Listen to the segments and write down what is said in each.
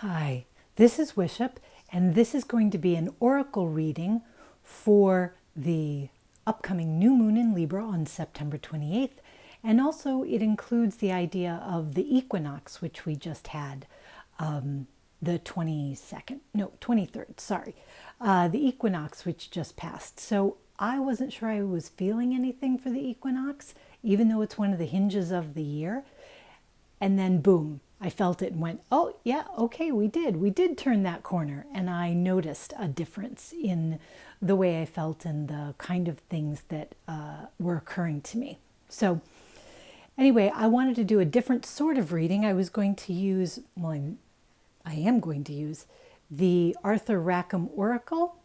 Hi, this is Wishop, and this is going to be an oracle reading for the upcoming new moon in Libra on September 28th. And also it includes the idea of the equinox, which we just had, the 23rd, sorry. The equinox, which just passed. So I wasn't sure I was feeling anything for the equinox, even though it's one of the hinges of the year. And then boom, I felt it and went, oh yeah, okay, we did turn that corner. And I noticed a difference in the way I felt and the kind of things that were occurring to me. So anyway, I wanted to do a different sort of reading. I was going to use, I am going to use the Arthur Rackham Oracle.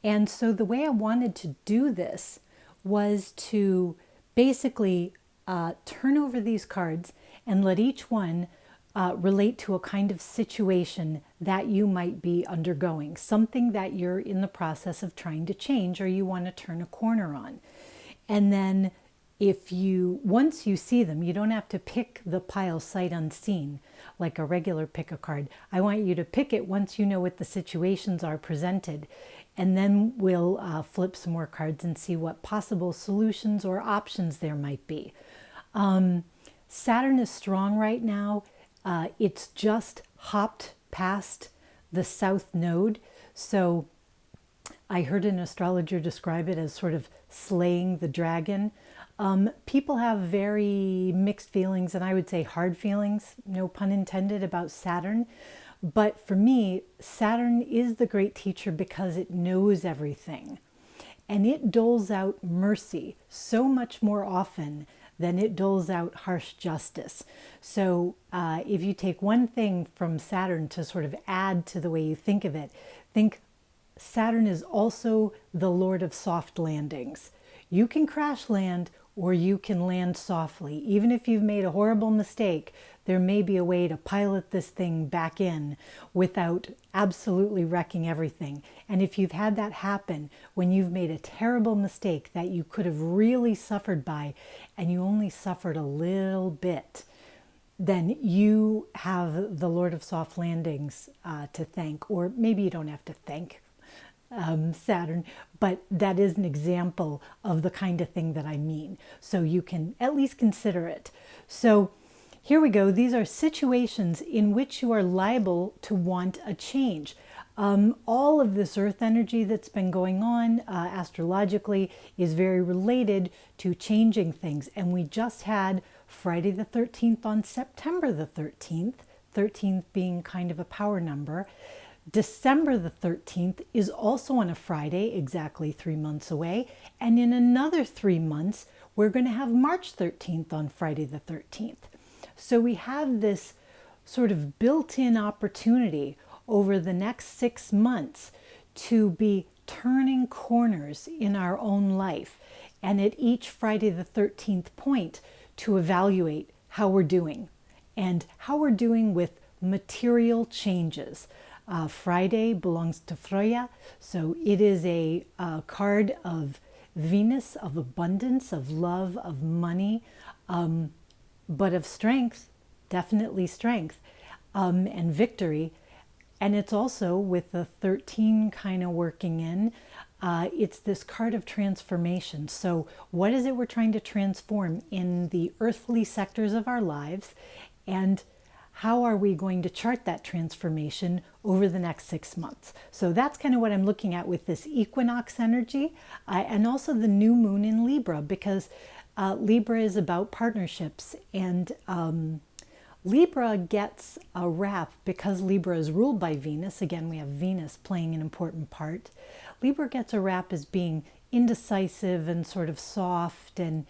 And so the way I wanted to do this was to basically turn over these cards and let each one relate to a kind of situation that you might be undergoing, something that you're in the process of trying to change or you want to turn a corner on. And then once you see them, you don't have to pick the pile sight unseen like a regular pick a card. I want you to pick it once you know what the situations are presented. And then we'll flip some more cards and see what possible solutions or options there might be. Saturn is strong right now. It's just hopped past the south node. So I heard an astrologer describe it as sort of slaying the dragon. People have very mixed feelings, and I would say hard feelings, no pun intended, about Saturn. But for me, Saturn is the great teacher because it knows everything. And it doles out mercy so much more often than it doles out harsh justice. So if you take one thing from Saturn to sort of add to the way you think of it, think Saturn is also the Lord of soft landings. You can crash land or you can land softly. Even if you've made a horrible mistake, there may be a way to pilot this thing back in without absolutely wrecking everything. And if you've had that happen when you've made a terrible mistake that you could have really suffered by and you only suffered a little bit, then you have the Lord of Soft Landings to thank. Or maybe you don't have to thank Saturn, but that is an example of the kind of thing that I mean. So you can at least consider it. So here we go. These are situations in which you are liable to want a change. All of this earth energy that's been going on astrologically is very related to changing things. And we just had Friday the 13th on September the 13th, 13th being kind of a power number. December the 13th is also on a Friday, exactly 3 months away. And in another 3 months, we're going to have March 13th on Friday the 13th. So we have this sort of built-in opportunity over the next 6 months to be turning corners in our own life. And at each Friday the 13th point to evaluate how we're doing and how we're doing with material changes. Friday belongs to Freya, so it is a card of Venus, of abundance, of love, of money, but of strength, definitely strength, and victory. And it's also with the 13 kind of working in, it's this card of transformation. So what is it we're trying to transform in the earthly sectors of our lives? And how are we going to chart that transformation over the next 6 months? So that's kind of what I'm looking at with this equinox energy and also the new moon in Libra, because Libra is about partnerships, and Libra gets a rap because Libra is ruled by Venus. Again, we have Venus playing an important part. Libra gets a rap as being indecisive and sort of soft, and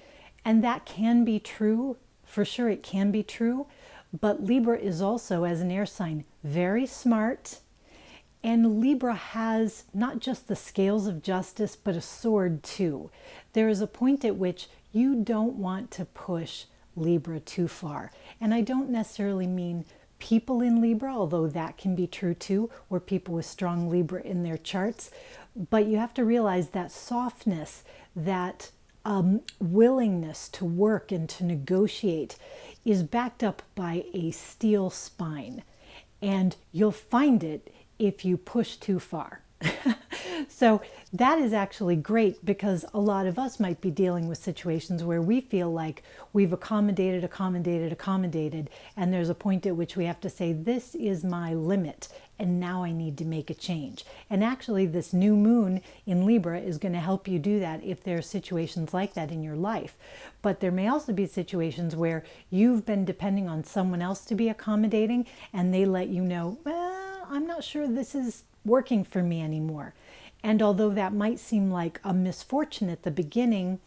that can be true. For sure, it can be true. But Libra is also, as an air sign, very smart. And Libra has not just the scales of justice, but a sword too. There is a point at which you don't want to push Libra too far. And I don't necessarily mean people in Libra, although that can be true too, or people with strong Libra in their charts. But you have to realize that softness, that willingness to work and to negotiate is backed up by a steel spine. and you'll find it if you push too far. So that is actually great, because a lot of us might be dealing with situations where we feel like we've accommodated, and there's a point at which we have to say, this is my limit, and now I need to make a change. And actually, this new moon in Libra is going to help you do that if there are situations like that in your life. But there may also be situations where you've been depending on someone else to be accommodating, and they let you know, well, I'm not sure this is working for me anymore. And although that might seem like a misfortune at the beginning,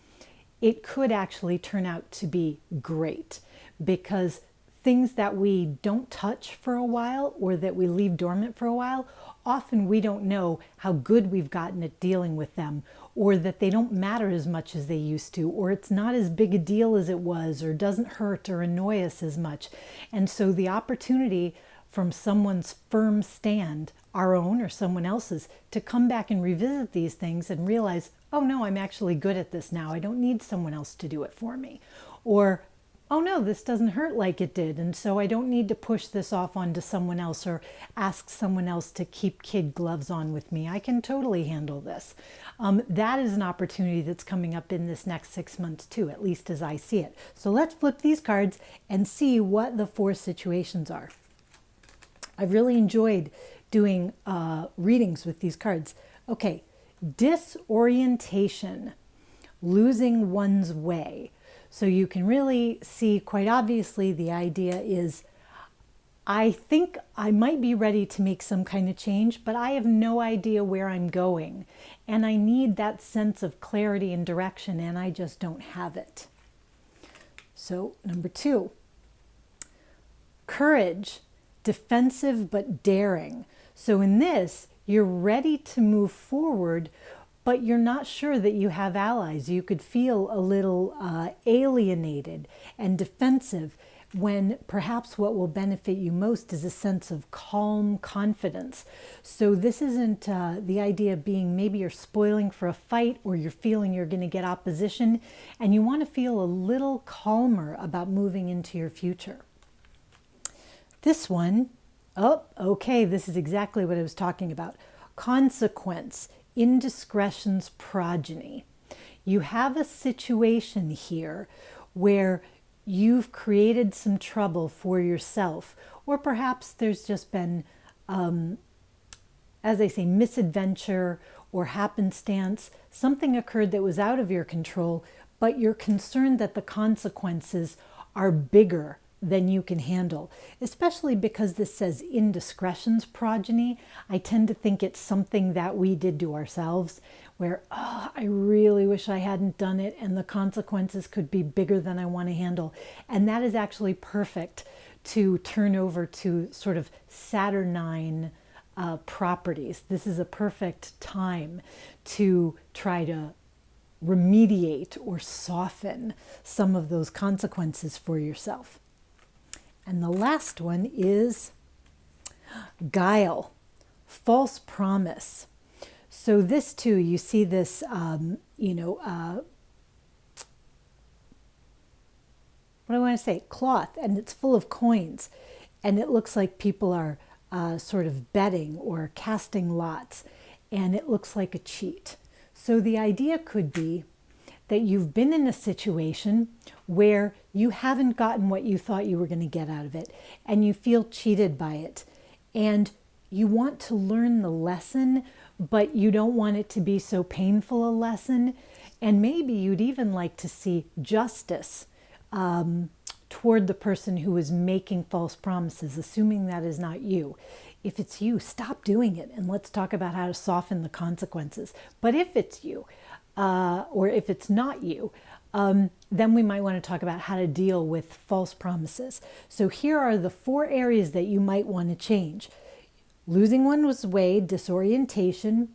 it could actually turn out to be great, because things that we don't touch for a while, or that we leave dormant for a while, often we don't know how good we've gotten at dealing with them, or that they don't matter as much as they used to, or it's not as big a deal as it was, or doesn't hurt or annoy us as much. And so the opportunity from someone's firm stand, our own or someone else's, to come back and revisit these things and realize, oh no, I'm actually good at this now. I don't need someone else to do it for me. Or, oh no, this doesn't hurt like it did, and so I don't need to push this off onto someone else or ask someone else to keep kid gloves on with me. I can totally handle this. That is an opportunity that's coming up in this next 6 months too, at least as I see it. So let's flip these cards and see what the 4 situations are. I've really enjoyed doing readings with these cards. Okay, disorientation, losing one's way. So you can really see quite obviously the idea is, I think I might be ready to make some kind of change, but I have no idea where I'm going. And I need that sense of clarity and direction, and I just don't have it. So number 2, courage, defensive but daring. So in this, you're ready to move forward, but you're not sure that you have allies. You could feel a little alienated and defensive, when perhaps what will benefit you most is a sense of calm confidence. So this isn't the idea of being, maybe you're spoiling for a fight, or you're feeling you're going to get opposition, and you want to feel a little calmer about moving into your future. This one, oh, okay, this is exactly what I was talking about. Consequence, indiscretion's progeny. You have a situation here where you've created some trouble for yourself, or perhaps there's just been, as I say, misadventure or happenstance. Something occurred that was out of your control, but you're concerned that the consequences are bigger than you can handle, especially because this says indiscretion's progeny. I tend to think it's something that we did to ourselves, where, oh, I really wish I hadn't done it, and the consequences could be bigger than I want to handle. And that is actually perfect to turn over to sort of Saturnine properties. This is a perfect time to try to remediate or soften some of those consequences for yourself. And the last one is guile, false promise. So this too, you see this, what do I want to say? Cloth, and it's full of coins. And it looks like people are sort of betting or casting lots. And it looks like a cheat. So the idea could be that you've been in a situation where you haven't gotten what you thought you were going to get out of it, and you feel cheated by it. And you want to learn the lesson, but you don't want it to be so painful a lesson. And maybe you'd even like to see justice toward the person who is making false promises, assuming that is not you. If it's you, stop doing it, and let's talk about how to soften the consequences. But if it's you, or if it's not you, then we might want to talk about how to deal with false promises. So here are the 4 areas that you might want to change. Losing one's way, disorientation.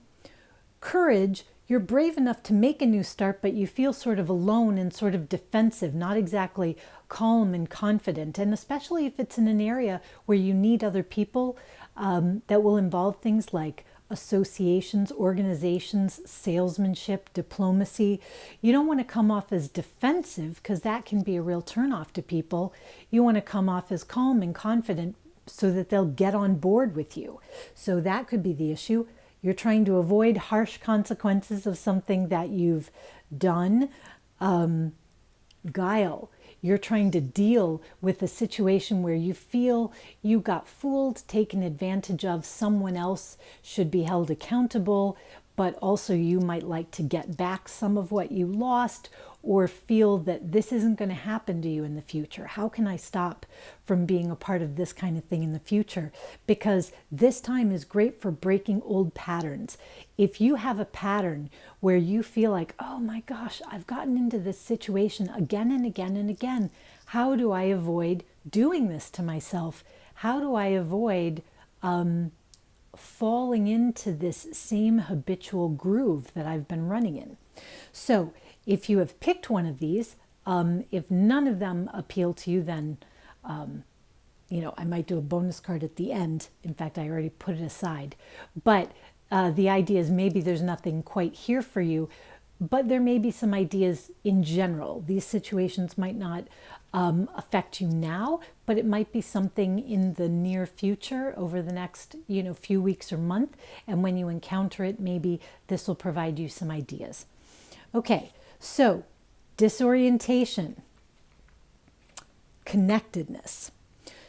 Courage, you're brave enough to make a new start, but you feel sort of alone and sort of defensive, not exactly calm and confident. And especially if it's in an area where you need other people, that will involve things like associations, organizations, salesmanship, diplomacy. You don't want to come off as defensive, because that can be a real turnoff to people. You want to come off as calm and confident, so that they'll get on board with you. So that could be the issue. You're trying to avoid harsh consequences of something that you've done. Guile. You're trying to deal with a situation where you feel you got fooled, taken advantage of, someone else should be held accountable, but also you might like to get back some of what you lost, or feel that this isn't going to happen to you in the future. How can I stop from being a part of this kind of thing in the future? Because this time is great for breaking old patterns. If you have a pattern where you feel like, oh my gosh, I've gotten into this situation again and again and again, how do I avoid doing this to myself? How do I avoid falling into this same habitual groove that I've been running in? So if you have picked one of these, if none of them appeal to you, then I might do a bonus card at the end. In fact, I already put it aside. But the idea is maybe there's nothing quite here for you, but there may be some ideas in general. These situations might not affect you now, but it might be something in the near future over the next few weeks or month. And when you encounter it, maybe this will provide you some ideas. Okay, so disorientation, connectedness.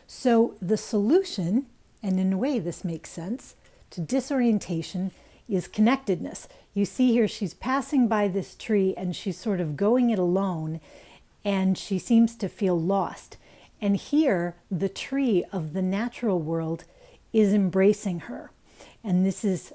So the solution, and in a way this makes sense, to disorientation is connectedness. You see here she's passing by this tree and she's sort of going it alone, and she seems to feel lost. And here the tree of the natural world is embracing her. And this is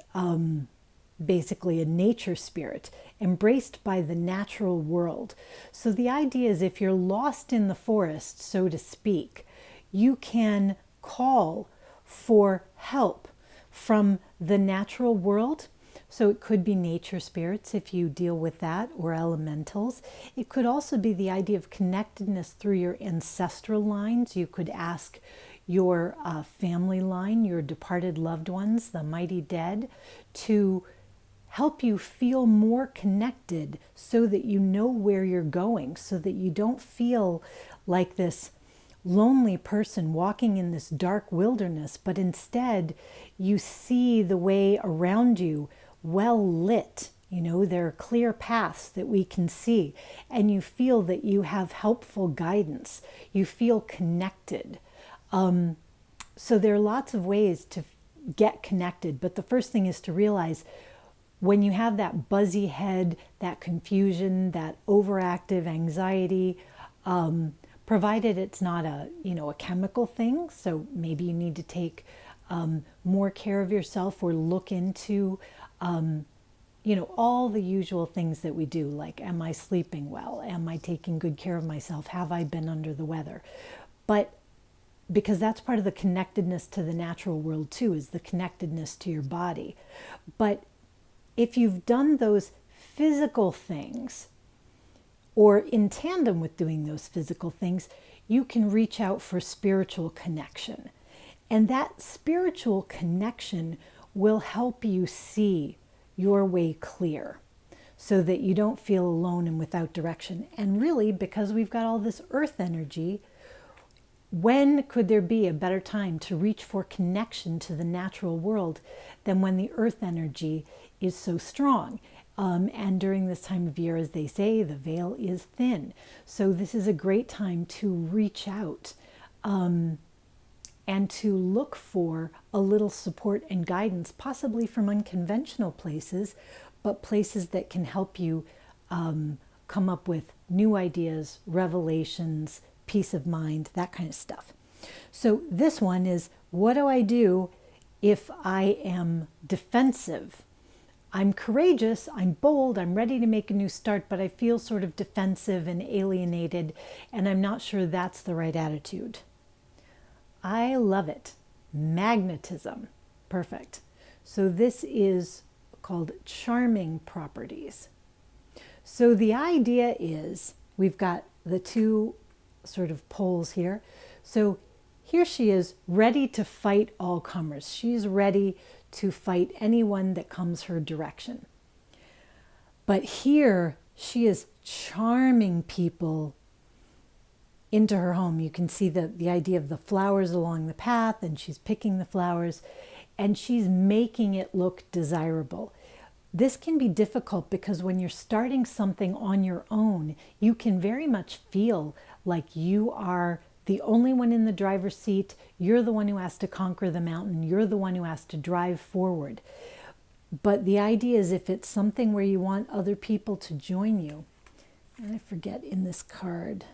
basically a nature spirit embraced by the natural world. So the idea is if you're lost in the forest, so to speak, you can call for help from the natural world. So it could be nature spirits if you deal with that, or elementals. It could also be the idea of connectedness through your ancestral lines. You could ask your family line, your departed loved ones, the mighty dead, to help you feel more connected so that you know where you're going, so that you don't feel like this lonely person walking in this dark wilderness, but instead you see the way around you well lit. There are clear paths that we can see, and you feel that you have helpful guidance. You feel connected. So there are lots of ways to get connected, but the first thing is to realize when you have that buzzy head, that confusion, that overactive anxiety, provided it's not a chemical thing, so maybe you need to take more care of yourself, or look into all the usual things that we do, like, am I sleeping well? Am I taking good care of myself? Have I been under the weather? But because that's part of the connectedness to the natural world too, is the connectedness to your body. But if you've done those physical things, or in tandem with doing those physical things, you can reach out for spiritual connection. And that spiritual connection will help you see your way clear, so that you don't feel alone and without direction. And really, because we've got all this earth energy, when could there be a better time to reach for connection to the natural world than when the earth energy is so strong? And during this time of year, as they say, the veil is thin. So this is a great time to reach out and to look for a little support and guidance, possibly from unconventional places, but places that can help you come up with new ideas, revelations, peace of mind, that kind of stuff. So this one is, what do I do if I am defensive? I'm courageous, I'm bold, I'm ready to make a new start, but I feel sort of defensive and alienated, and I'm not sure that's the right attitude. I love it. Magnetism. Perfect. So this is called charming properties. So the idea is, we've got the two sort of poles here. So here she is, ready to fight all comers. She's ready to fight anyone that comes her direction. But here she is charming people into her home. You can see the idea of the flowers along the path, and she's picking the flowers, and she's making it look desirable. This can be difficult because when you're starting something on your own, you can very much feel like you are the only one in the driver's seat. You're the one who has to conquer the mountain. You're the one who has to drive forward. But the idea is, if it's something where you want other people to join you, and I forget in this card.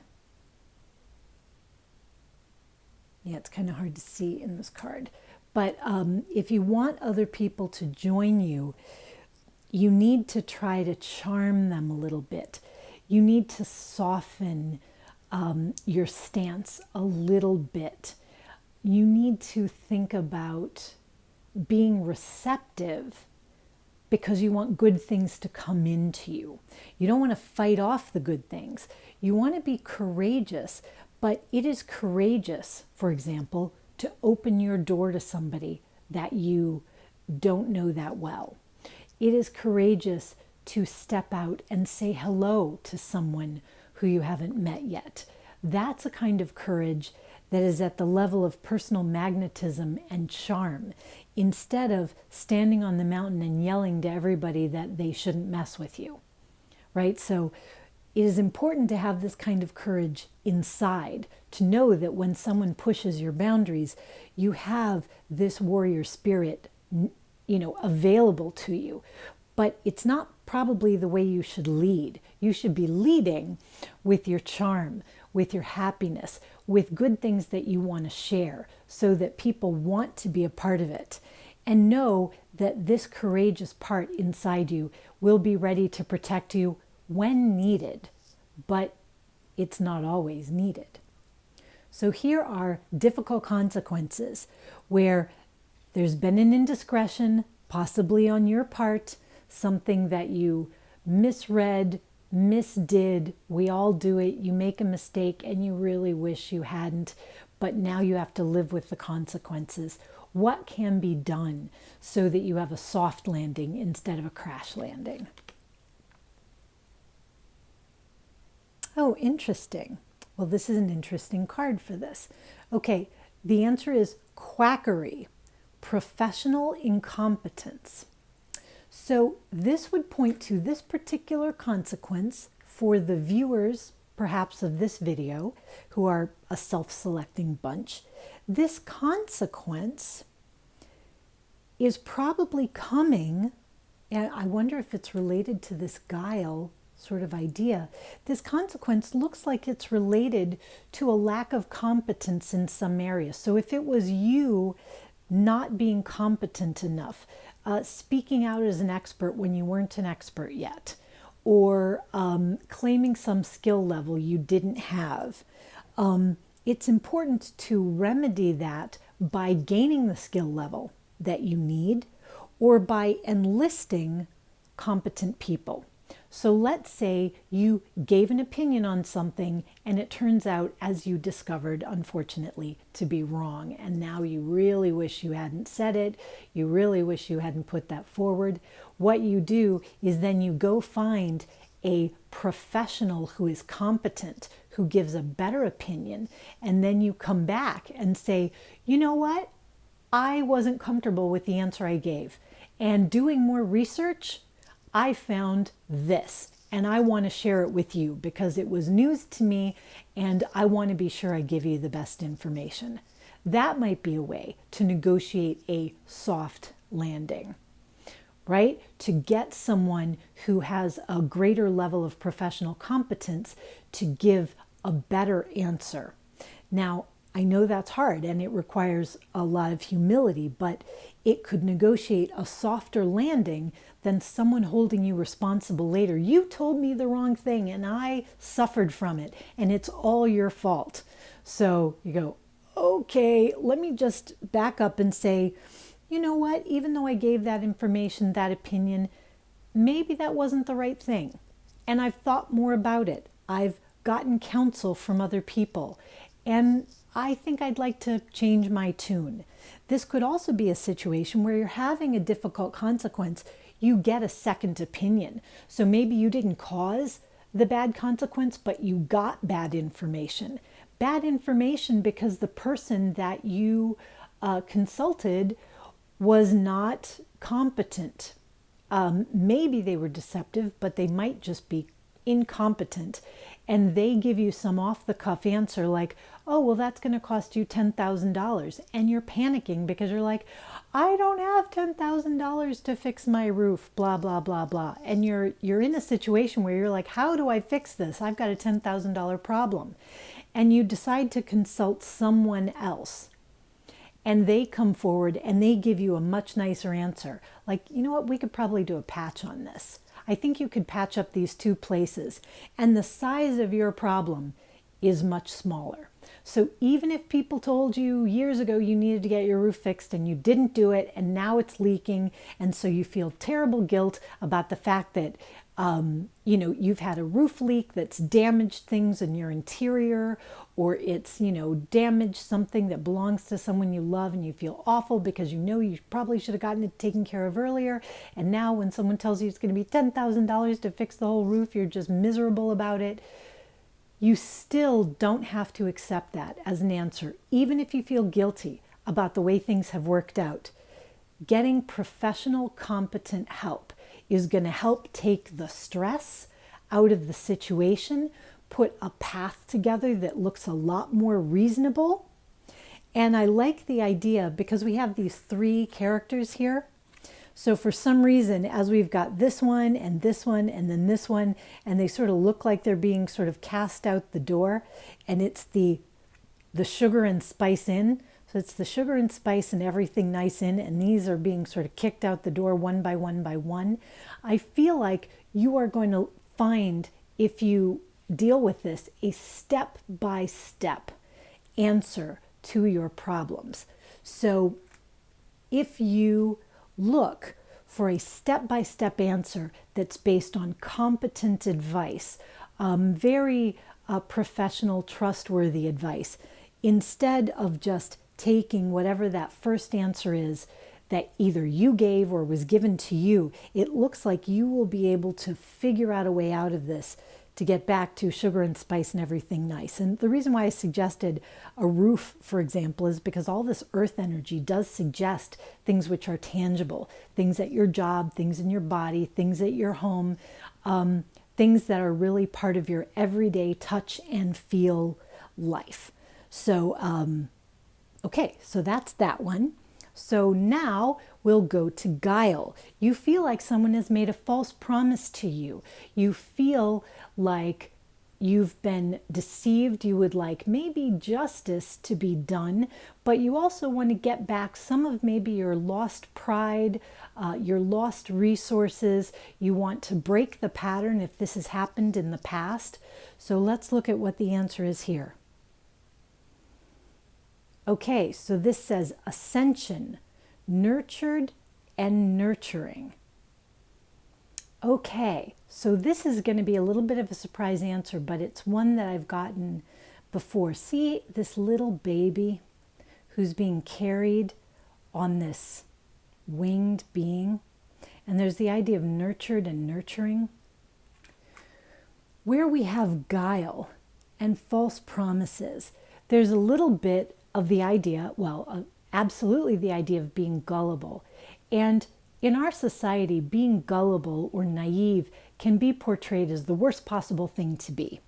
Yeah, it's kind of hard to see in this card. But if you want other people to join you, you need to try to charm them a little bit. You need to soften your stance a little bit. You need to think about being receptive because you want good things to come into you. You don't want to fight off the good things. You want to be courageous, but it is courageous, for example, to open your door to somebody that you don't know that well. It is courageous to step out and say hello to someone who you haven't met yet. That's a kind of courage that is at the level of personal magnetism and charm, instead of standing on the mountain and yelling to everybody that they shouldn't mess with you, right? So it is important to have this kind of courage inside, to know that when someone pushes your boundaries, you have this warrior spirit, available to you. But it's not probably the way you should lead. You should be leading with your charm, with your happiness, with good things that you want to share, so that people want to be a part of it. And know that this courageous part inside you will be ready to protect you when needed, but it's not always needed. So here are difficult consequences where there's been an indiscretion, possibly on your part, something that you misread, misdid. We all do it. You make a mistake and you really wish you hadn't, but now you have to live with the consequences. What can be done so that you have a soft landing instead of a crash landing? Oh, interesting. Well, this is an interesting card for this. Okay, the answer is quackery, professional incompetence. So this would point to this particular consequence for the viewers, perhaps of this video, who are a self-selecting bunch. This consequence is probably coming, and I wonder if it's related to this guile sort of idea. This consequence looks like it's related to a lack of competence in some areas. So if it was you not being competent enough, speaking out as an expert when you weren't an expert yet, or claiming some skill level you didn't have, it's important to remedy that by gaining the skill level that you need, or by enlisting competent people. So let's say you gave an opinion on something and it turns out, as you discovered, unfortunately, to be wrong. And now you really wish you hadn't said it. You really wish you hadn't put that forward. What you do is then you go find a professional who is competent, who gives a better opinion. And then you come back and say, you know what? I wasn't comfortable with the answer I gave. And doing more research, I found this, and I want to share it with you because it was news to me and I want to be sure I give you the best information. That might be a way to negotiate a soft landing, right? To get someone who has a greater level of professional competence to give a better answer. Now, I know that's hard and it requires a lot of humility, but it could negotiate a softer landing than someone holding you responsible later. You told me the wrong thing and I suffered from it and it's all your fault. So you go, okay, let me just back up and say, you know what, even though I gave that information, that opinion, maybe that wasn't the right thing. And I've thought more about it. I've gotten counsel from other people. And I think I'd like to change my tune. This could also be a situation where you're having a difficult consequence. You get a second opinion. So maybe you didn't cause the bad consequence, but you got bad information. bad information because the person that you consulted was not competent. Maybe they were deceptive, but they might just be incompetent. And they give you some off-the-cuff answer like, oh, well, that's going to cost you $10,000. And you're panicking because you're like, I don't have $10,000 to fix my roof, blah, blah, blah, blah. And you're in a situation where you're like, how do I fix this? I've got a $10,000 problem. And you decide to consult someone else. And they come forward and they give you a much nicer answer. Like, you know what, we could probably do a patch on this. I think you could patch up these two places. And the size of your problem is much smaller. So even if people told you years ago you needed to get your roof fixed and you didn't do it and now it's leaking, and so you feel terrible guilt about the fact that you've had a roof leak that's damaged things in your interior, or it's, damaged something that belongs to someone you love, and you feel awful because you probably should have gotten it taken care of earlier. And now when someone tells you it's going to be $10,000 to fix the whole roof, you're just miserable about it. You still don't have to accept that as an answer, even if you feel guilty about the way things have worked out. Getting professional, competent help is going to help take the stress out of the situation, put a path together that looks a lot more reasonable. And I like the idea because we have these three characters here. So for some reason, as we've got this one and then this one, and they sort of look like they're being sort of cast out the door, and it's the sugar and spice in. So it's the sugar and spice and everything nice in, and these are being sort of kicked out the door one by one by one. I feel like you are going to find, if you deal with this, a step-by-step answer to your problems. So if you look for a step-by-step answer that's based on competent advice, very professional, trustworthy advice, instead of just taking whatever that first answer is that either you gave or was given to you, it looks like you will be able to figure out a way out of this to get back to sugar and spice and everything nice. And the reason why I suggested a roof, for example, is because all this earth energy does suggest things which are tangible, things at your job, things in your body, things at your home, things that are really part of your everyday touch and feel life. So, okay, so that's that one. So now we'll go to guile. You feel like someone has made a false promise to you. You feel like you've been deceived. You would like maybe justice to be done, but you also want to get back some of maybe your lost pride, your lost resources. You want to break the pattern if this has happened in the past. So let's look at what the answer is here. Okay, so this says ascension, nurtured and nurturing. Okay, so this is going to be a little bit of a surprise answer, but it's one that I've gotten before. See this little baby who's being carried on this winged being? And there's the idea of nurtured and nurturing. Where we have guile and false promises, there's a little bit of the idea, absolutely the idea of being gullible. And in our society, being gullible or naive can be portrayed as the worst possible thing to be.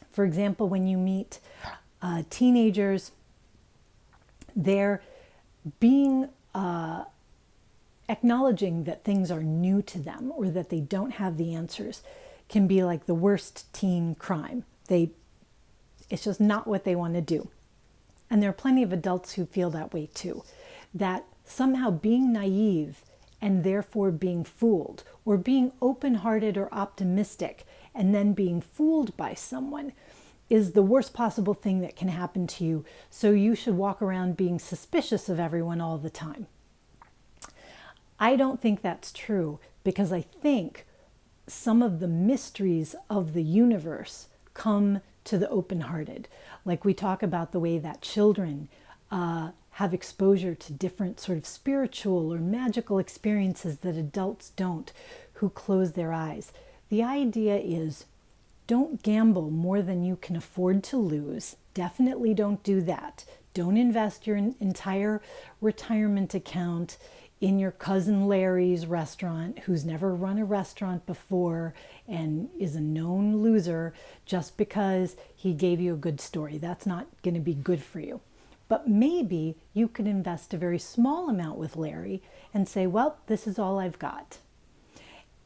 For example, when you meet teenagers, they're being acknowledging that things are new to them or that they don't have the answers can be like the worst teen crime. It's just not what they want to do. And there are plenty of adults who feel that way too, that somehow being naive and therefore being fooled, or being open-hearted or optimistic and then being fooled by someone is the worst possible thing that can happen to you. So you should walk around being suspicious of everyone all the time. I don't think that's true, because I think some of the mysteries of the universe come to the open-hearted. Like we talk about the way that children have exposure to different sort of spiritual or magical experiences that adults don't, who close their eyes. The idea is, don't gamble more than you can afford to lose, Definitely don't do that. Don't invest your entire retirement account in your cousin Larry's restaurant, who's never run a restaurant before and is a known loser, just because he gave you a good story. That's not going to be good for you. But maybe you could invest a very small amount with Larry and say, well, this is all I've got.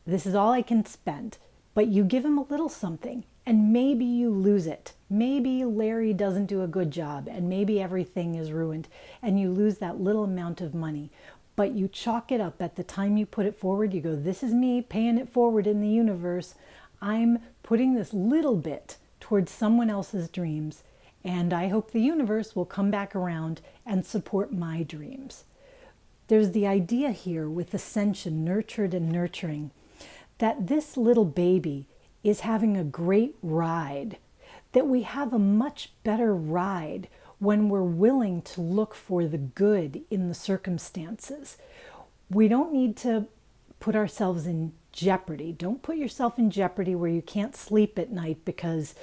This is all I can spend. But you give him a little something, and maybe you lose it. Maybe Larry doesn't do a good job, and maybe everything is ruined, and you lose that little amount of money. But you chalk it up at the time you put it forward. You go, this is me paying it forward in the universe. I'm putting this little bit towards someone else's dreams, and I hope the universe will come back around and support my dreams. There's the idea here with ascension, nurtured and nurturing, that this little baby is having a great ride, that we have a much better ride when we're willing to look for the good in the circumstances. We don't need to put ourselves in jeopardy. Don't put yourself in jeopardy where you can't sleep at night because,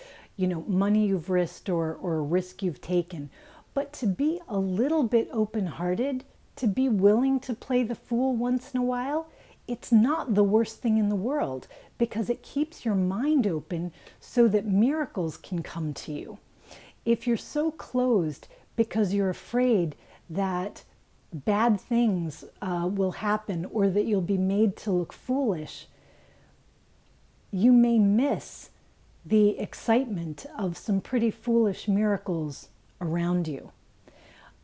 money you've risked or a risk you've taken. But to be a little bit open-hearted, to be willing to play the fool once in a while, it's not the worst thing in the world, because it keeps your mind open so that miracles can come to you. If you're so closed because you're afraid that bad things will happen or that you'll be made to look foolish, you may miss the excitement of some pretty foolish miracles around you.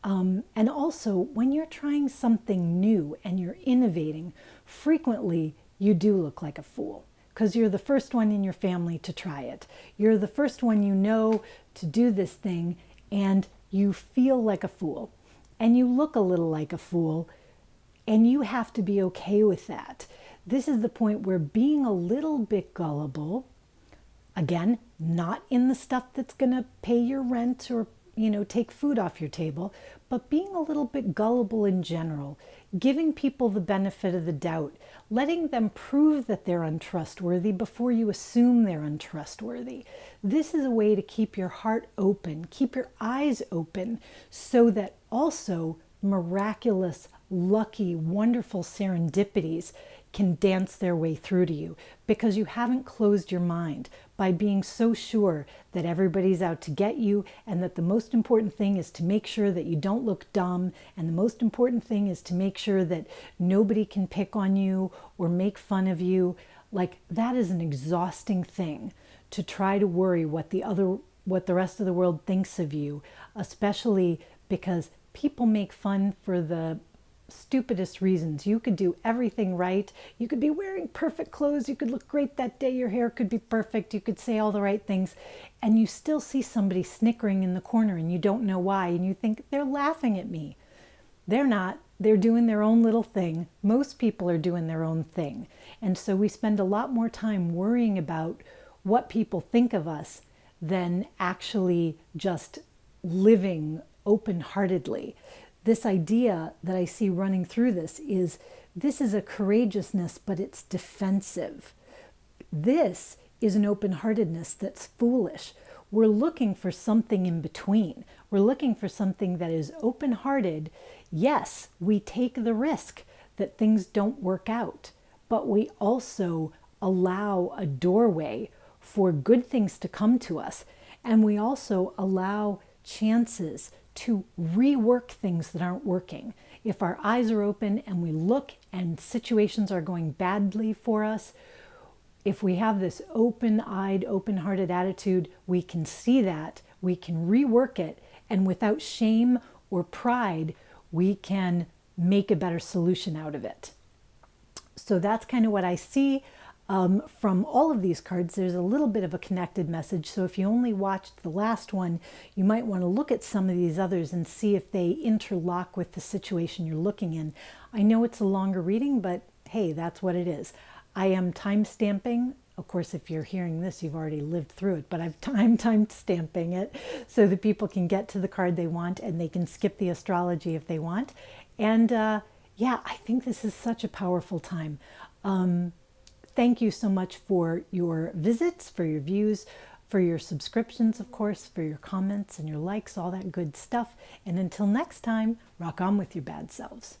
And also, when you're trying something new and you're innovating, frequently you do look like a fool, because you're the first one in your family to try it. You're the first one to do this thing, and you feel like a fool, and you look a little like a fool, and you have to be okay with that. This is the point where being a little bit gullible, again, not in the stuff that's going to pay your rent or take food off your table, but being a little bit gullible in general, giving people the benefit of the doubt, letting them prove that they're untrustworthy before you assume they're untrustworthy. This is a way to keep your heart open, keep your eyes open, so that also miraculous, lucky, wonderful serendipities can dance their way through to you, because you haven't closed your mind by being so sure that everybody's out to get you, and that the most important thing is to make sure that you don't look dumb, and the most important thing is to make sure that nobody can pick on you or make fun of you. Like, that is an exhausting thing, to try to worry what the rest of the world thinks of you, especially because people make fun for the stupidest reasons. You could do everything right. You could be wearing perfect clothes. You could look great that day. Your hair could be perfect. You could say all the right things. And you still see somebody snickering in the corner and you don't know why. And you think, they're laughing at me. They're not. They're doing their own little thing. Most people are doing their own thing. And so we spend a lot more time worrying about what people think of us than actually just living open-heartedly. This idea that I see running through this is a courageousness, but it's defensive. This is an open-heartedness that's foolish. We're looking for something in between. We're looking for something that is open-hearted. Yes, we take the risk that things don't work out, but we also allow a doorway for good things to come to us. And we also allow chances to rework things that aren't working. If our eyes are open and we look and situations are going badly for us, if we have this open-eyed, open-hearted attitude, we can see that, we can rework it, and without shame or pride, we can make a better solution out of it. So that's kind of what I see. From all of these cards, there's a little bit of a connected message. So if you only watched the last one, you might want to look at some of these others and see if they interlock with the situation you're looking in. I know it's a longer reading, but hey, that's what it is. I am time stamping. Of course, if you're hearing this, you've already lived through it, but I'm time stamping it so that people can get to the card they want and they can skip the astrology if they want. And yeah, I think this is such a powerful time. Thank you so much for your visits, for your views, for your subscriptions, of course, for your comments and your likes, all that good stuff. And until next time, rock on with your bad selves.